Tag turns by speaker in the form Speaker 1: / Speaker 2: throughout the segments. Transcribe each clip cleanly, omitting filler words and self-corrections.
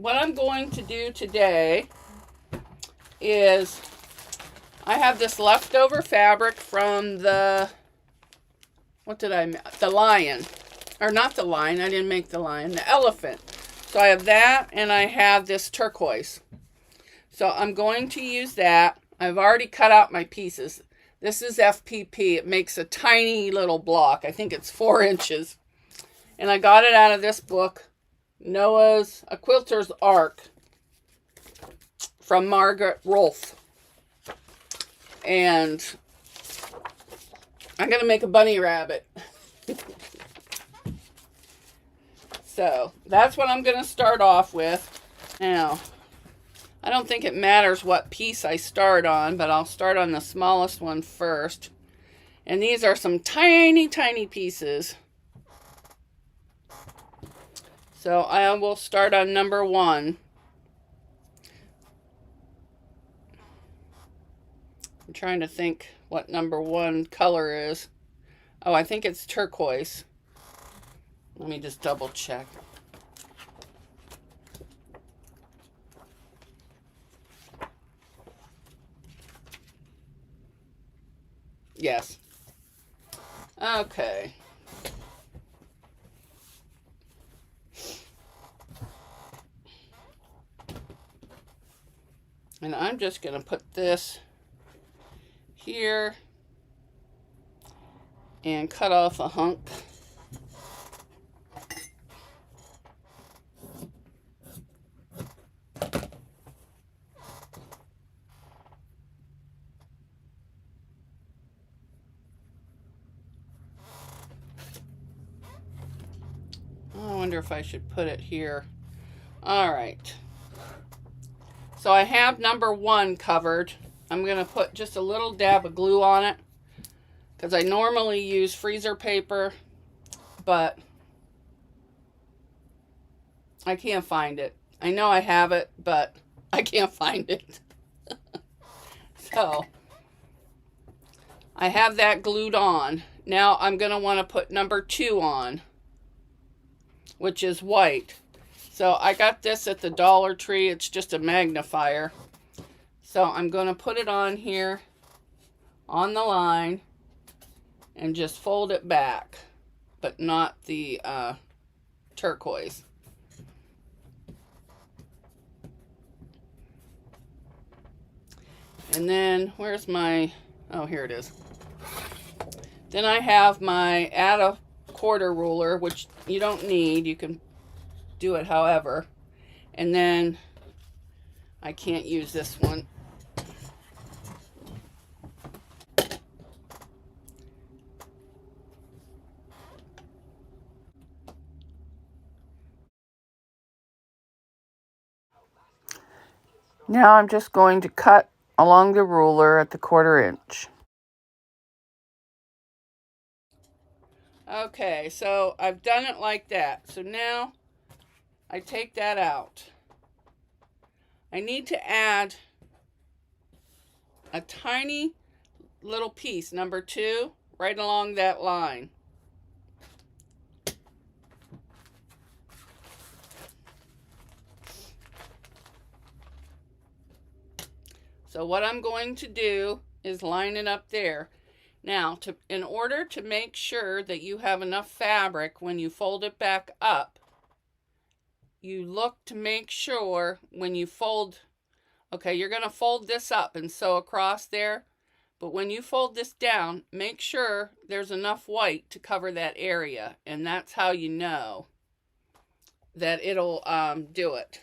Speaker 1: what I'm going to do today is I have this leftover fabric from the, what did I make? The lion. Or not the lion, I didn't make the lion, the elephant. So I have that, and I have this turquoise. So I'm going to use that. I've already cut out my pieces. This is FPP. It makes a tiny little block. I think it's 4 inches. And I got it out of this book, A Quilter's Ark, from Margaret Rolfe. And I'm going to make a bunny rabbit. So that's what I'm going to start off with. Now, I don't think it matters what piece I start on, but I'll start on the smallest one first. And these are some tiny, tiny pieces. So I will start on number 1. I'm trying to think what number 1 color is. Oh, I think it's turquoise. Let me just double check. Yes. Okay. And I'm just going to put this here and cut off a hunk. I wonder if I should put it here. All right. So I have number 1 covered. I'm going to put just a little dab of glue on it because I normally use freezer paper, but I can't find it. I know I have it, but I can't find it. So I have that glued on. Now I'm going to want to put number 2 on, which is white. So I got this at the Dollar Tree. It's just a magnifier. So I'm going to put it on here on the line and just fold it back, but not the turquoise. And then where's my, oh, here it is. Then I have my add a quarter ruler, which you don't need. You can do it however. And then I can't use this one. Now I'm just going to cut along the ruler at the 1/4 inch. Okay, so I've done it like that. So now I take that out. I need to add a tiny little piece, number 2, right along that line. So what I'm going to do is line it up there. Now, in order to make sure that you have enough fabric when you fold it back up, you look to make sure when you fold, okay, you're going to fold this up and sew across there, but when you fold this down, make sure there's enough white to cover that area, and that's how you know that it'll do it.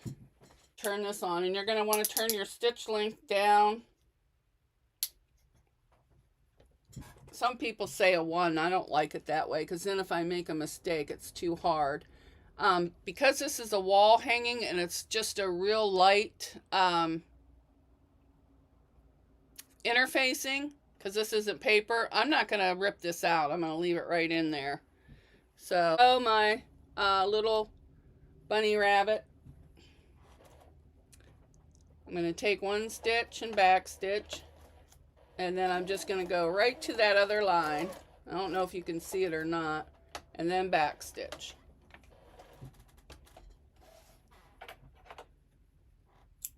Speaker 1: Turn this on, and you're going to want to turn your stitch length down. Some people say a 1. I don't like it that way because then if I make a mistake, it's too hard. Because this is a wall hanging and it's just a real light interfacing, because this isn't paper, I'm not going to rip this out. I'm going to leave it right in there. So my little bunny rabbit, I'm going to take 1 stitch and back stitch. And then I'm just going to go right to that other line. I don't know if you can see it or not. And then back stitch.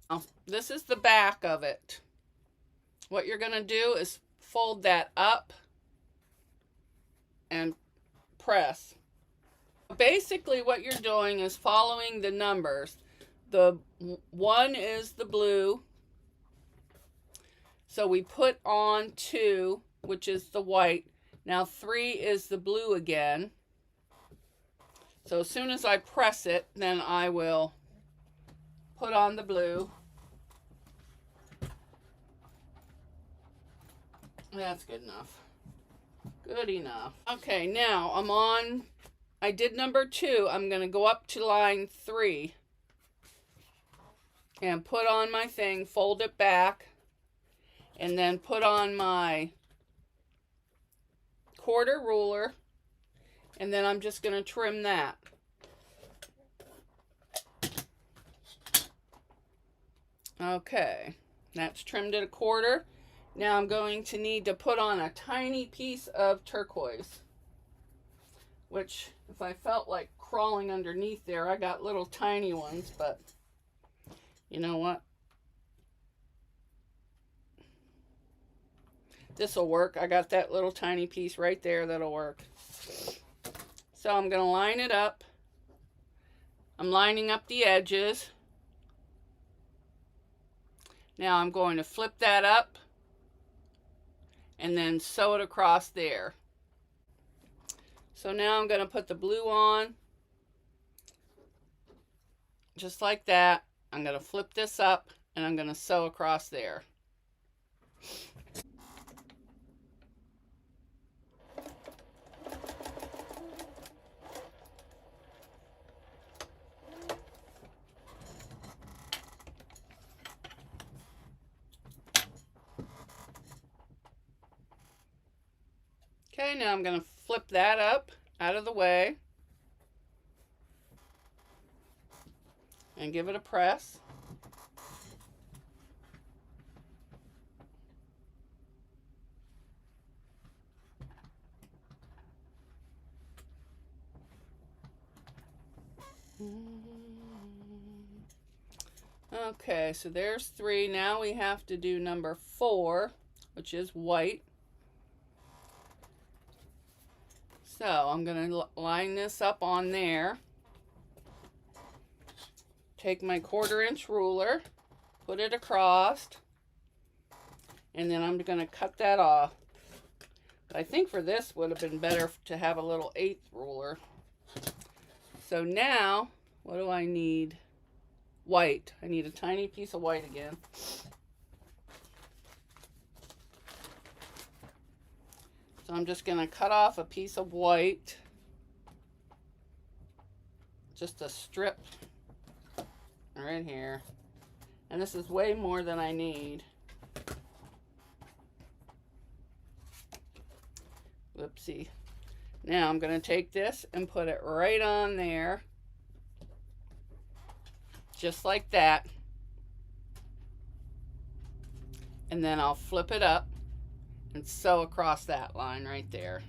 Speaker 1: Now, this is the back of it. What you're going to do is fold that up and press. Basically, what you're doing is following the numbers. The 1 is the blue, so we put on 2, which is the white. Now 3 is the blue again. So as soon as I press it, then I will put on the blue. That's good enough. Good enough. Okay, now I did number 2. I'm going to go up to line 3 and put on my thing, fold it back, and then put on my quarter ruler, and then I'm just going to trim that. Okay, that's trimmed at a quarter. Now I'm going to need to put on a tiny piece of turquoise, which if I felt like crawling underneath there, I got little tiny ones, but you know what? This will work. I got that little tiny piece right there that'll work. So I'm going to line it up. I'm lining up the edges. Now I'm going to flip that up and then sew it across there. So now I'm going to put the blue on, just like that. I'm going to flip this up and I'm going to sew across there. Okay, now I'm going to flip that up out of the way and give it a press. Okay, so there's 3. Now we have to do number 4, which is white. So I'm going to line this up on there. Take my 1/4 inch ruler, put it across, and then I'm going to cut that off. But I think for this would have been better to have a little 1/8 ruler. So now, what do I need? White. I need a tiny piece of white again. So I'm just going to cut off a piece of white, just a strip right here. And this is way more than I need. Whoopsie. Now I'm going to take this and put it right on there, just like that. And then I'll flip it up and sew across that line right there.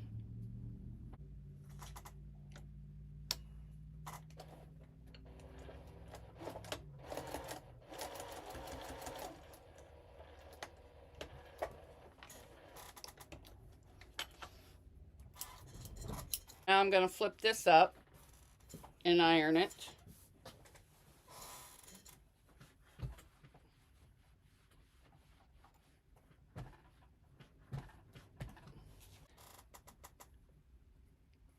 Speaker 1: Now I'm going to flip this up and iron it.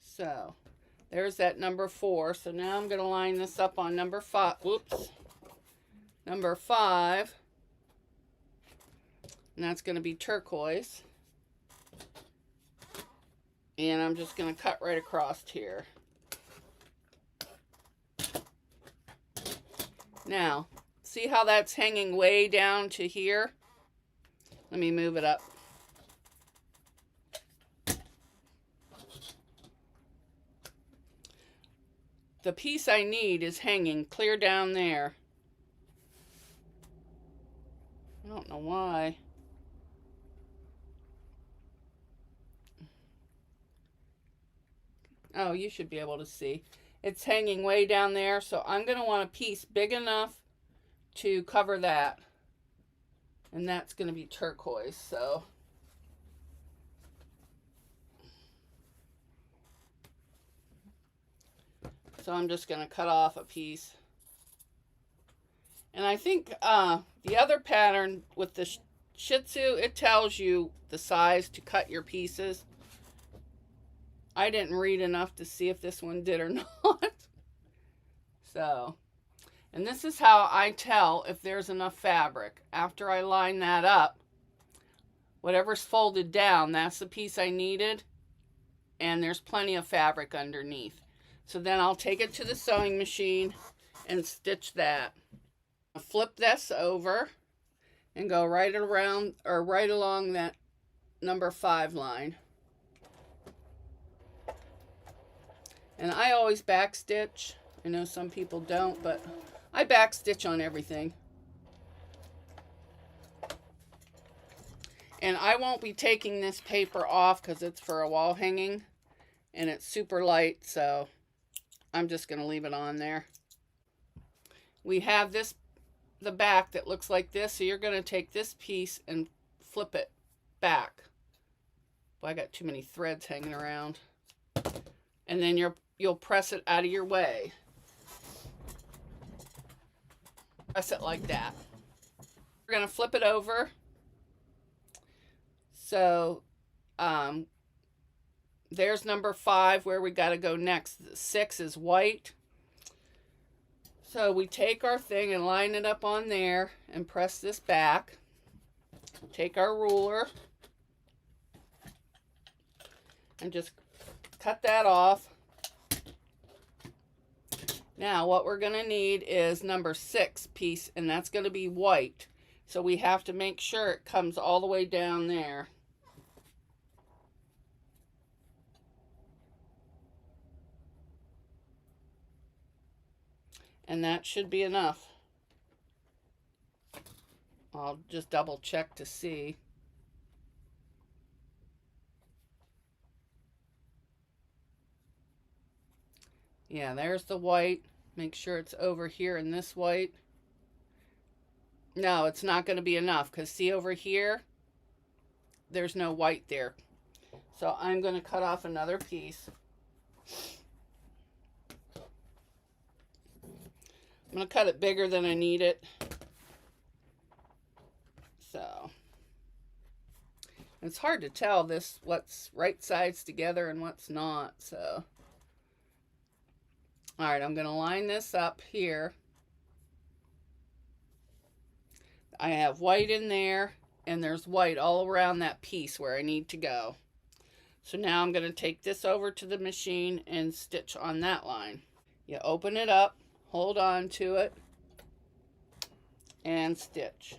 Speaker 1: So there's that number 4. So now I'm going to line this up on number 5. Whoops. Number 5. And that's going to be turquoise. And I'm just going to cut right across here. Now, see how that's hanging way down to here? Let me move it up. The piece I need is hanging clear down there. I don't know why. Oh, you should be able to see. It's hanging way down there, so I'm going to want a piece big enough to cover that. And that's going to be turquoise, so I'm just going to cut off a piece. And I think the other pattern with the Shih Tzu, it tells you the size to cut your pieces. I didn't read enough to see if this one did or not. So, and this is how I tell if there's enough fabric. After I line that up, whatever's folded down, that's the piece I needed. And there's plenty of fabric underneath. So then I'll take it to the sewing machine and stitch that. I'll flip this over and go right around or right along that number 5 line. And I always backstitch. I know some people don't, but I backstitch on everything. And I won't be taking this paper off because it's for a wall hanging and it's super light, so I'm just going to leave it on there. We have the back that looks like this, so you're going to take this piece and flip it back. Well, I got too many threads hanging around. And then you'll press it out of your way. Press it like that. We're going to flip it over. So there's number 5 where we got to go next. 6 is white. So we take our thing and line it up on there and press this back. Take our ruler and just cut that off. Now what we're going to need is number 6 piece, and that's going to be white. So we have to make sure it comes all the way down there. And that should be enough. I'll just double check to see. Yeah, there's the white. Make sure it's over here in this white. No, it's not going to be enough because see over here, there's no white there. So I'm going to cut off another piece. I'm going to cut it bigger than I need it. So it's hard to tell what's right sides together and what's not. So all right, I'm going to line this up here. I have white in there, and there's white all around that piece where I need to go. So now I'm going to take this over to the machine and stitch on that line. You open it up, hold on to it, and stitch.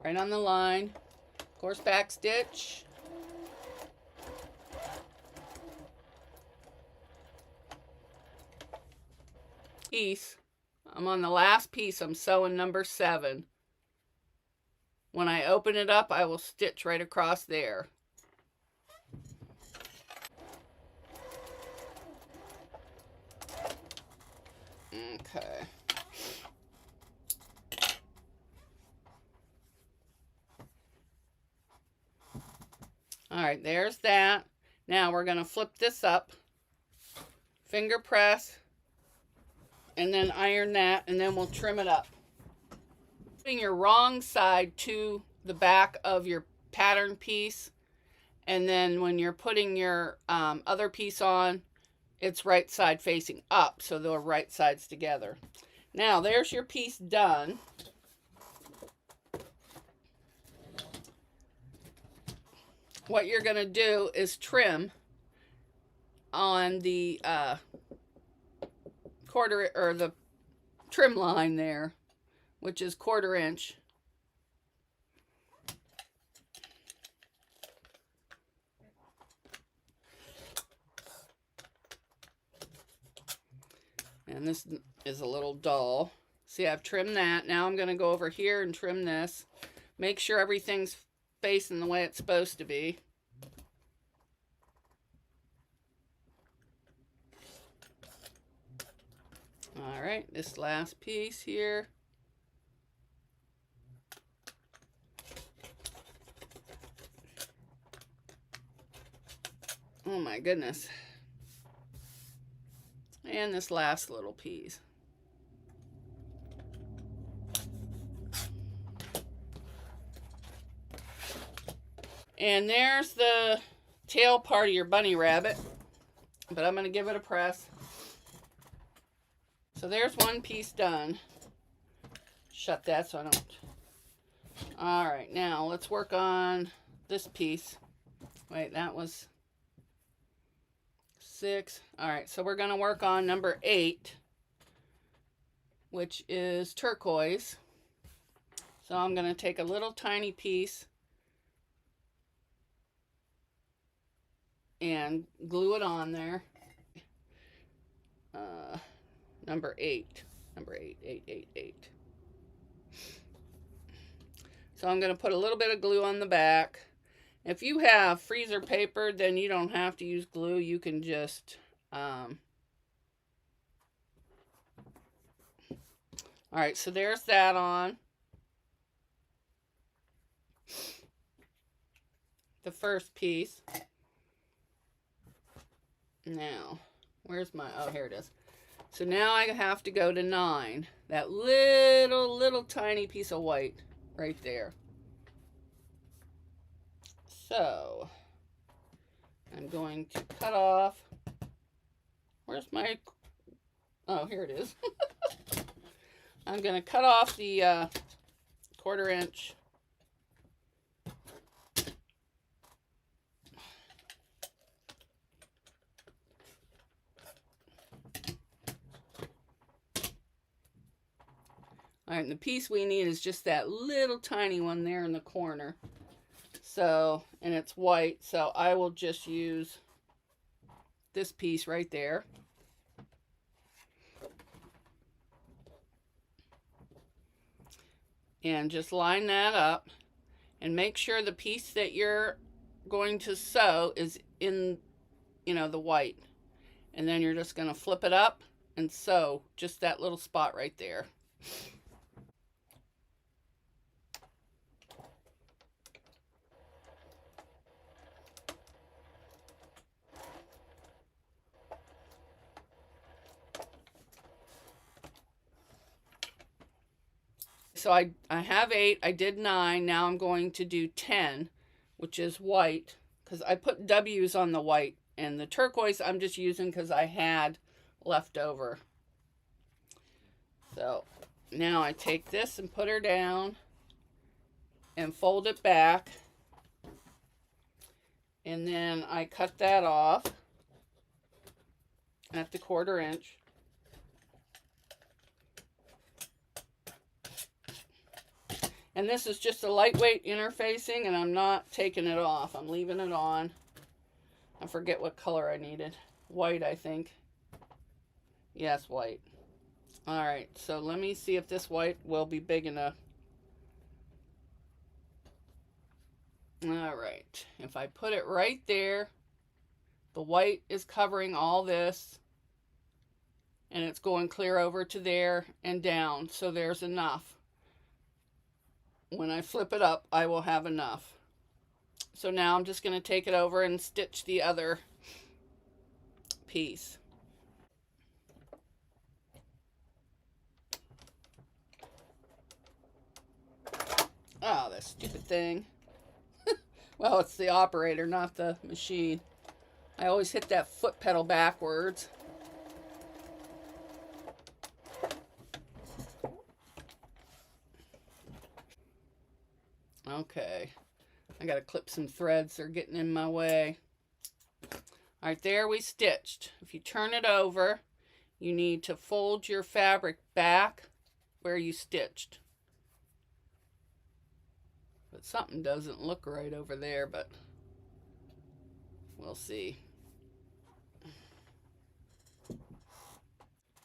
Speaker 1: Right on the line. Of course, back stitch. Piece. I'm on the last piece. I'm sewing number 7. When I open it up, I will stitch right across there. Okay. All right, there's that. Now we're going to flip this up, finger press, and then iron that, and then we'll trim it up. Putting your wrong side to the back of your pattern piece, and then when you're putting your other piece on, it's right side facing up, so they're right sides together. Now there's your piece done. What you're going to do is trim on the quarter or the trim line there, which is 1/4 inch. And this is a little dull. See, I've trimmed that. Now I'm going to go over here and trim this. Make sure everything's facing the way it's supposed to be. All right, this last piece here. Oh my goodness. And this last little piece. And there's the tail part of your bunny rabbit. But I'm going to give it a press. So there's one piece done. Shut that so I don't. Alright, now let's work on this piece. Wait, that was 6. Alright, so we're going to work on number 8, which is turquoise. So I'm going to take a little tiny piece and glue it on there. Number 8. Number 8, 8, 8, 8. So I'm going to put a little bit of glue on the back. If you have freezer paper, then you don't have to use glue. You can just... Alright, so there's that on. The first piece. Now, where's my... Oh, here it is. So now I have to go to 9. That little tiny piece of white right there. So, I'm going to cut off... Where's my... Oh, here it is. I'm going to cut off the 1/4 inch. Alright, and the piece we need is just that little tiny one there in the corner. So, and it's white, so I will just use this piece right there. And just line that up and make sure the piece that you're going to sew is in, the white. And then you're just going to flip it up and sew just that little spot right there. So I have 8, I did 9, now I'm going to do 10, which is white, because I put W's on the white, and the turquoise I'm just using because I had left over. So now I take this and put her down and fold it back, and then I cut that off at the 1/4 inch. And this is just a lightweight interfacing, and I'm not taking it off. I'm leaving it on. I forget what color I needed. White, I think. Yes, white. Alright, so let me see if this white will be big enough. Alright, if I put it right there, the white is covering all this, and it's going clear over to there and down, so there's enough. When I flip it up, I will have enough. So now I'm just going to take it over and stitch the other piece. Oh, that stupid thing. Well, it's the operator, not the machine. I always hit that foot pedal backwards. Okay, I gotta clip some threads, they're getting in my way. Alright, there we stitched. If you turn it over, you need to fold your fabric back where you stitched. But something doesn't look right over there, but we'll see.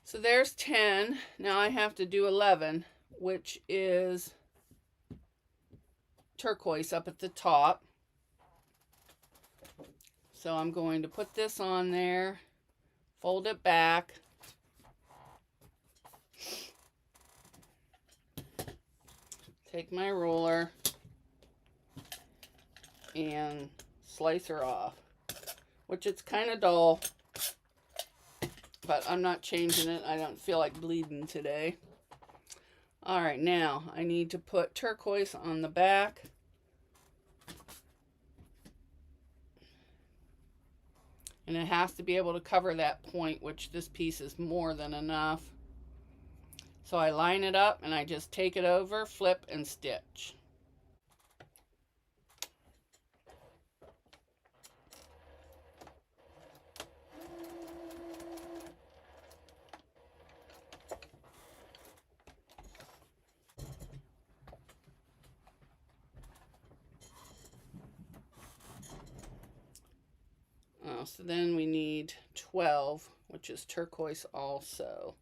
Speaker 1: So there's 10. Now I have to do 11, which is turquoise up at the top. So I'm going to put this on there, fold it back, take my ruler and slice her off. which it's kind of dull, but I'm not changing it. I don't feel like bleeding today. All right, now I need to put turquoise on the back. And it has to be able to cover that point, which this piece is more than enough. So I line it up and I just take it over, flip, and stitch. So then we need 12, which is turquoise also.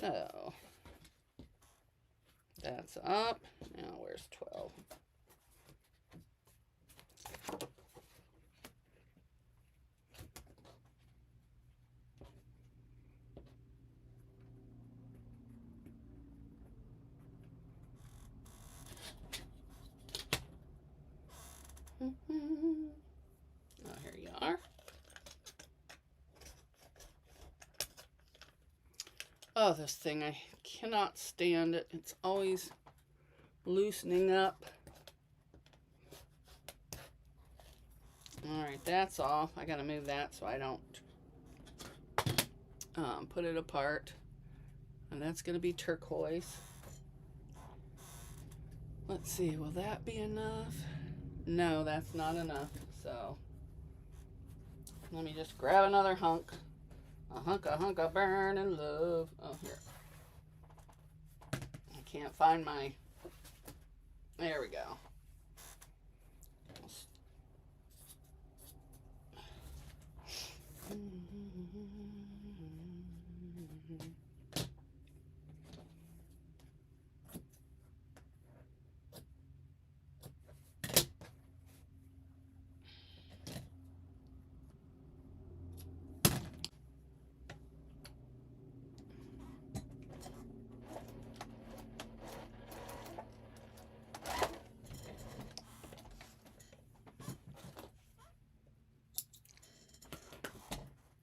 Speaker 1: So that's up. Now where's 12? Oh, here you are. Oh, this thing, I cannot stand it. It's always loosening up. All right, that's off. I gotta move that so I don't put it apart. And that's gonna be turquoise. Let's see, will that be enough? No, that's not enough. So let me just grab another hunk. A hunk of burning love. Oh, here. I can't find my... There we go.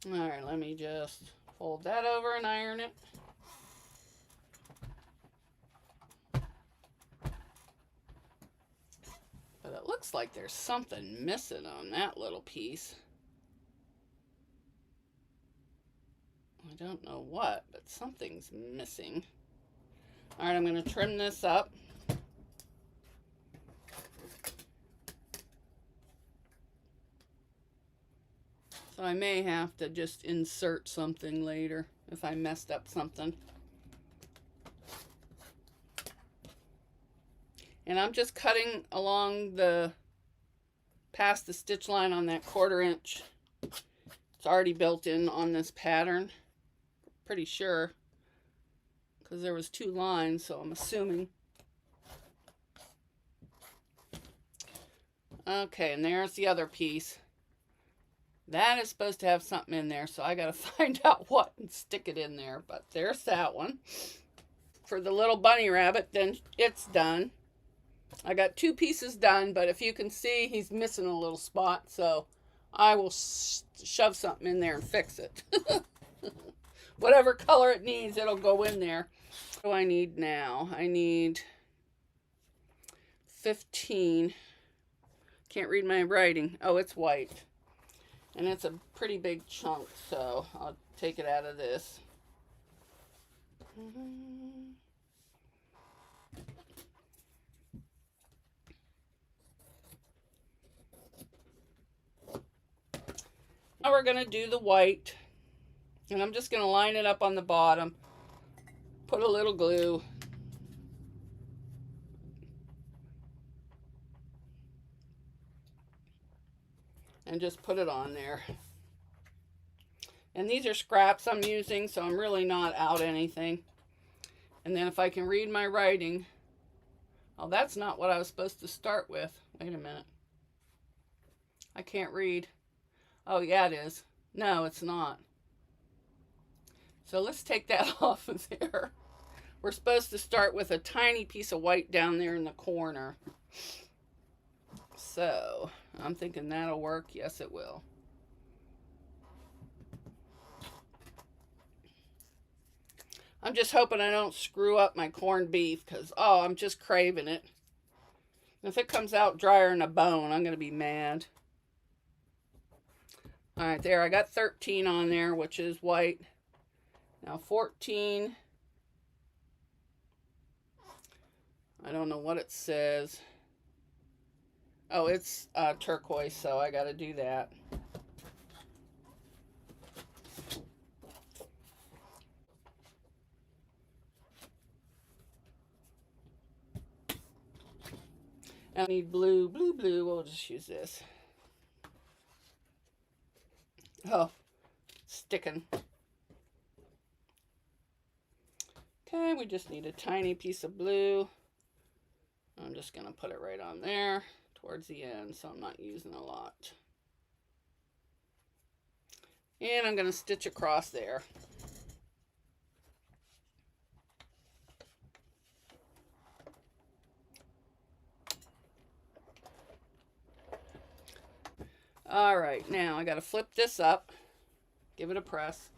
Speaker 1: All right, let me just fold that over and iron it. But it looks like there's something missing on that little piece. I don't know what, but something's missing. All right, I'm going to trim this up. So I may have to just insert something later if I messed up something. And I'm just cutting along past the stitch line on that 1/4 inch. It's already built in on this pattern. Pretty sure, because there was 2 lines, so I'm assuming. Okay, and there's the other piece. That is supposed to have something in there, so I got to find out what and stick it in there. But there's that one. For the little bunny rabbit, then it's done. I got 2 pieces done, but if you can see, he's missing a little spot, so I will shove something in there and fix it. Whatever color it needs, it'll go in there. What do I need now? I need 15. Can't read my writing. Oh, it's white. And it's a pretty big chunk, so I'll take it out of this. Now we're going to do the white. And I'm just going to line it up on the bottom. Put a little glue. And just put it on there. And these are scraps I'm using, so I'm really not out anything. And then if I can read my writing, oh, that's not what I was supposed to start with. Wait a minute. I can't read. Oh, yeah, it is. No, it's not. So let's take that off of there. We're supposed to start with a tiny piece of white down there in the corner. So I'm thinking that'll work. Yes, it will. I'm just hoping I don't screw up my corned beef because, oh, I'm just craving it. If it comes out drier than a bone, I'm going to be mad. All right, there. I got 13 on there, which is white. Now 14. I don't know what it says. Oh, it's turquoise, so I got to do that. I need blue. We'll just use this. Oh, sticking. Okay, we just need a tiny piece of blue. I'm just going to put it right on there towards the end, so I'm not using a lot. And I'm going to stitch across there. All right, now I got to flip this up, give it a press.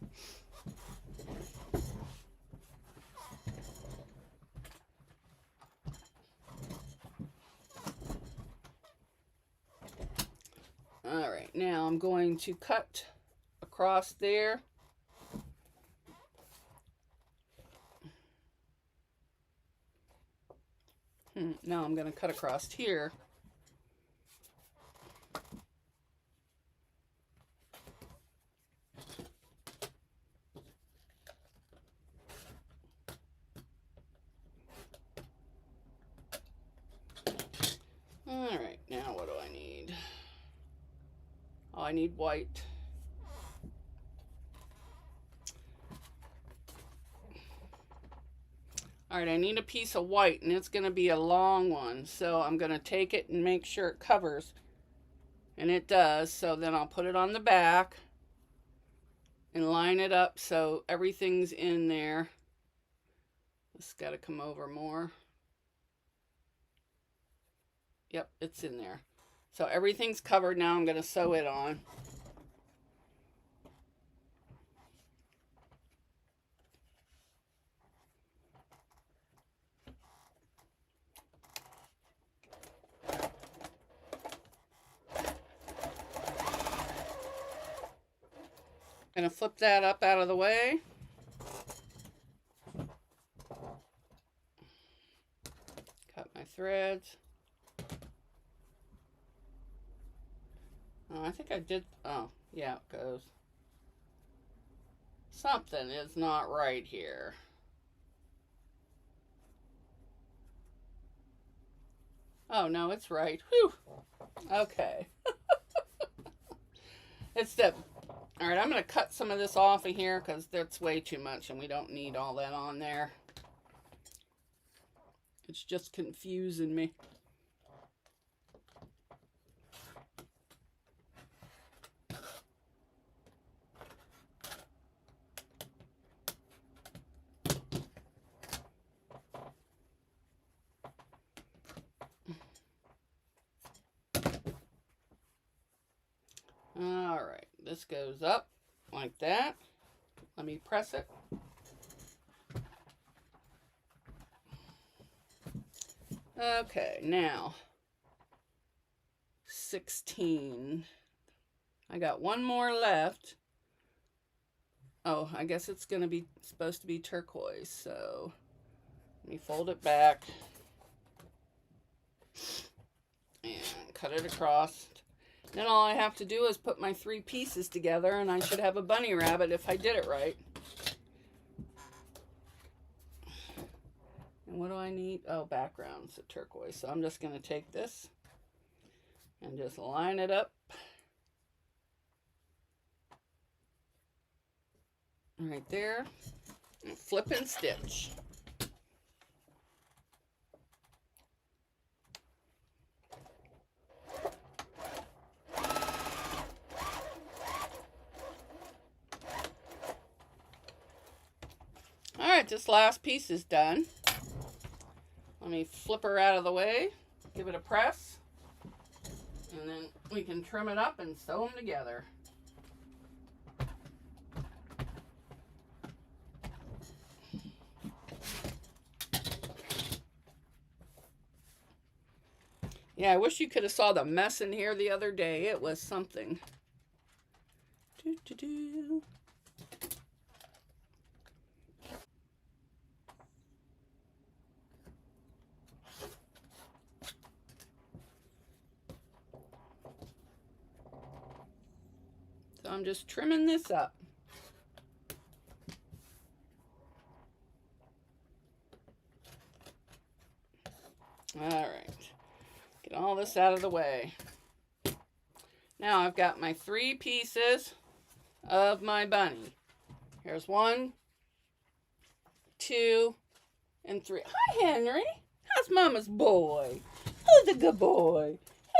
Speaker 1: All right, now I'm going to cut across there. Now I'm going to cut across here. All right, now what do I need? Oh, I need white. All right, I need a piece of white, and it's going to be a long one. So I'm going to take it and make sure it covers. And it does. So then I'll put it on the back and line it up so everything's in there. It's got to come over more. Yep, it's in there. So everything's covered now. I'm going to sew it on. I'm going to flip that up out of the way. Cut my threads. Oh, I think I did. Oh, yeah, it goes. Something is not right here. Oh, no, it's right. Whew. Okay. It's the... All right, I'm going to cut some of this off of here because that's way too much and we don't need all that on there. It's just confusing me. All right, this goes up like that. Let me press it. Okay, now 16. I got one more left. Oh, I guess it's going to be supposed to be turquoise, so let me fold it back and cut it across. Then all I have to do is put my 3 pieces together and I should have a bunny rabbit if I did it right. And what do I need? Oh, background, so turquoise. So I'm just going to take this and just line it up. Right there. And flip and stitch. All right, this last piece is done. Let me flip her out of the way, give it a press, and then we can trim it up and sew them together. Yeah, I wish you could have saw the mess in here the other day. It was something. Doo, doo, doo. So I'm just trimming this up. All right. Get all this out of the way. Now I've got my 3 pieces of my bunny. Here's 1, 2, and 3. Hi, Henry. How's Mama's boy? Who's a good boy?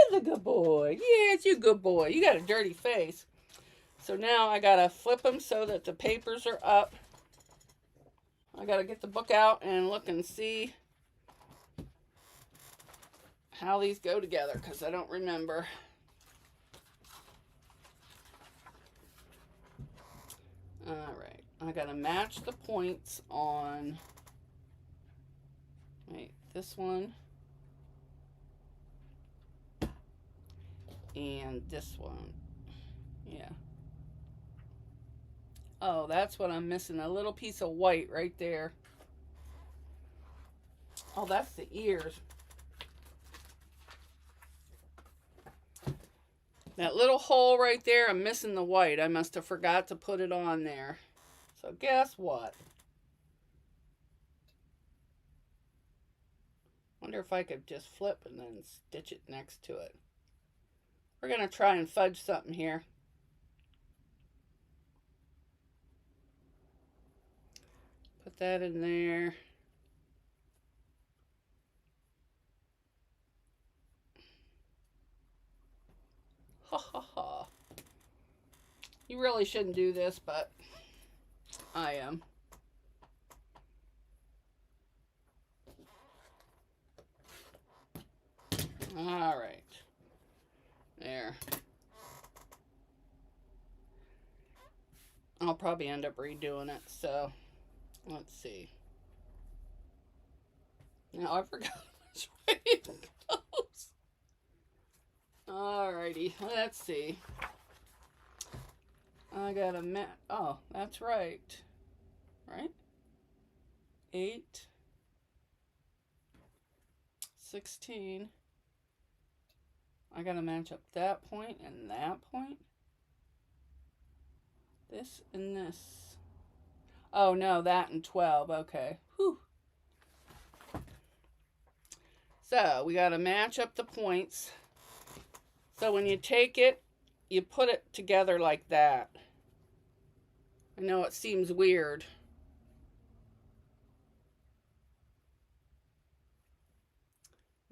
Speaker 1: Who's a good boy? Yes, you're a good boy. You got a dirty face. So now I gotta flip them so that the papers are up. I gotta get the book out and look and see how these go together because I don't remember. Alright, I gotta match the points on, wait, this one and this one. Yeah. Oh, that's what I'm missing, a little piece of white right there. Oh, that's the ears. That little hole right there, I'm missing the white. I must have forgot to put it on there. So guess what? Wonder if I could just flip and then stitch it next to it. We're going to try and fudge something here. Put that in there. Ha ha ha. You really shouldn't do this, but I am. All right. There. I'll probably end up redoing it, so let's see. Now I forgot which way it goes. Alrighty, let's see. I got a oh, that's right. Right? 8, 16. I gotta match up that point and that point. This and this. Oh no, that and 12. Okay. Whew. So we gotta match up the points. So when you take it, you put it together like that. I know it seems weird.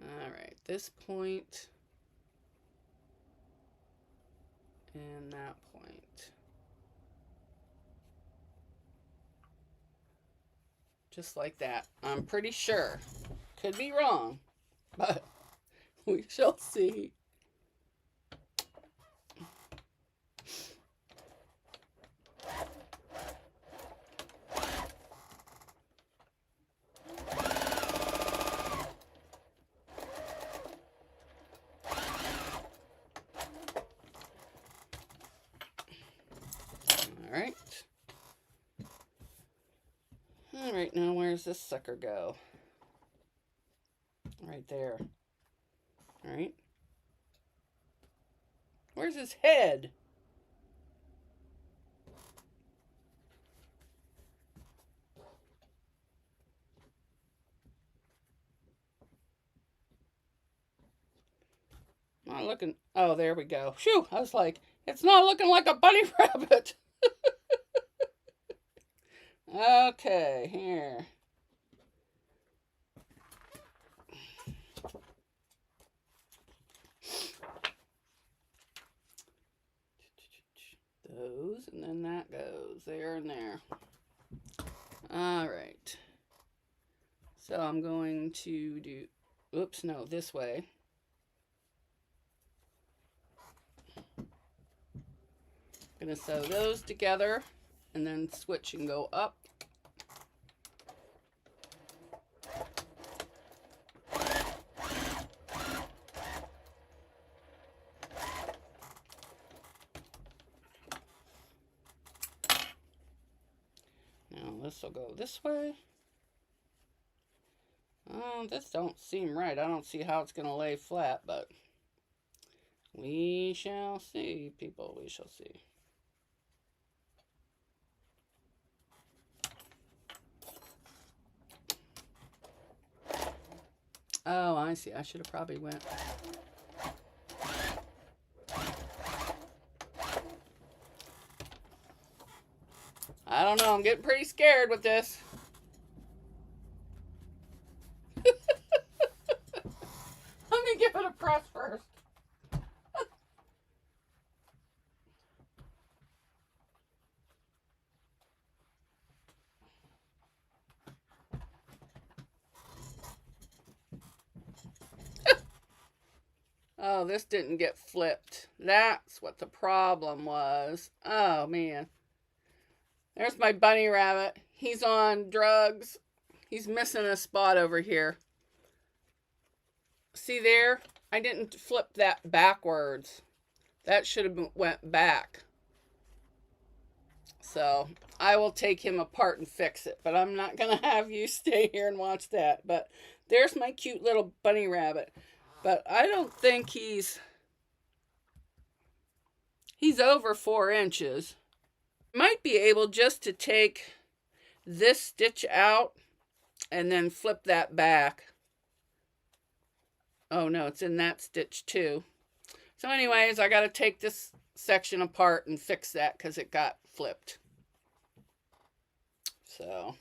Speaker 1: All right, this point and that point. Just like that. I'm pretty sure. Could be wrong, but we shall see. All right, now where's this sucker go? Right there. All right. Where's his head? Not looking. Oh, there we go. Phew! I was like, it's not looking like a bunny rabbit. Okay, here. Those, and then that goes there and there. All right. So I'm going to do, oops, no, this way. I'm going to sew those together and then switch and go up. this will go this way. Oh, this don't seem right. I don't see how it's going to lay flat, but we shall see, people. We shall see. Oh, I see. I should have probably went. I don't know. I'm getting pretty scared with this. Let me give it a press first. Oh, this didn't get flipped. That's what the problem was. Oh, man. There's my bunny rabbit. He's on drugs. He's missing a spot over here. See there? I didn't flip that backwards. That should have went back. So I will take him apart and fix it. But I'm not going to have you stay here and watch that. But there's my cute little bunny rabbit. But I don't think he's over 4 inches. Might be able just to take this stitch out and then flip that back. Oh no, it's in that stitch too. So anyways, I got to take this section apart and fix that because it got flipped. So